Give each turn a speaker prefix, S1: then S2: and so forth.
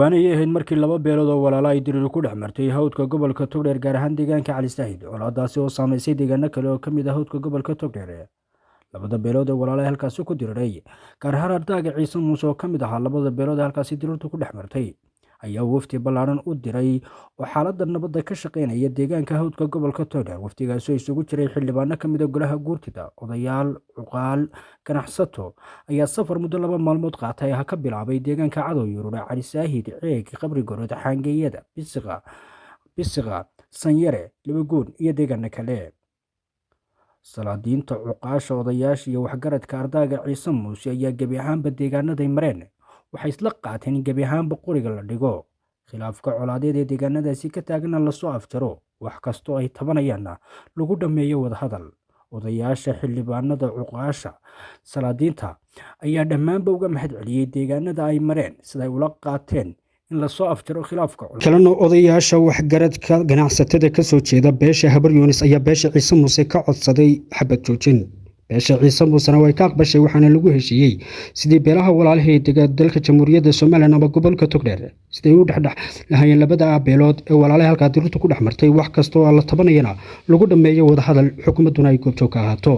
S1: waana yahayn markii laba beelood oo walaalo ay diriir ku dhex martay hawdka gobolka Togdheer gaar ahaan deegaanka Cali Saahid colaadaasi oo saameysay deegaano kale oo ka mid ah hawdka gobolka Togdheer. labada beelood ee walaalo halkaasi ku diriiray gaar ahaan ardayga Ciise Muuse oo ka mid ahaa labada beelood ee halkaasi diriirtu ku dhex martay ayaa wafdi ballaaran u diray oo xaaladda nabadda ka shaqeynaya deegaanka hawdka gobolka Togdheer. wafdigaasi oo isugu jiray xildhibaano ka mid ah golaha guurtida, odayaal, cuqaal, ganacsato ayaa safar muddo 2 maalmood qaatay ka bilaabay deegaanka Cadow Yurur, Cali Saahid, Ceeg, Qabri Gorod, Xaangeeyada, Bisiqa, Sanyare, Labagoon iyo deegaano kale. salaadiinta, cuqaasha, odayaasha iyo waxgaradka ardayga Ciise Muuse ayaa gebi ahaanba deegaanaday mareen waxay isla qaateen in gebi ahaanba qoriga la dhigo, khilaafka colaadeed ee deegaanadaasi ka taagana lasoo afjaro, wax kastoo ay tabanayaanna lagu dhammeeyo wadahadal. odayaasha, xildhibaanada, cuqaasha, salaadiinta ayaa dhammaanba uga mahad celiyey deegaanada ay mareen siday ula qaateen in lasoo afjaro khilaafka kalena. odayaasha waxgaradka ganacsatada ka soo jeeda beesha Habar Yunis ayaa beesha Ciise Muuse ka codsaday xabad joojin. beesha Ciise Muuse way ka aqbashay waxaana lagu heshiiyey sidii beelaha walaalaha ee dalka Jamhuuriyadda Soomaaliya ama gobolka Togdheer sidii u dhexdhex lahaayeen labada beelood ee walaalaha halka dirtu ku dhex martay, wax kastoo la tabanayana lagu dhameeyo wadahadal xukuumaduna ay goobjoog ka ahaato.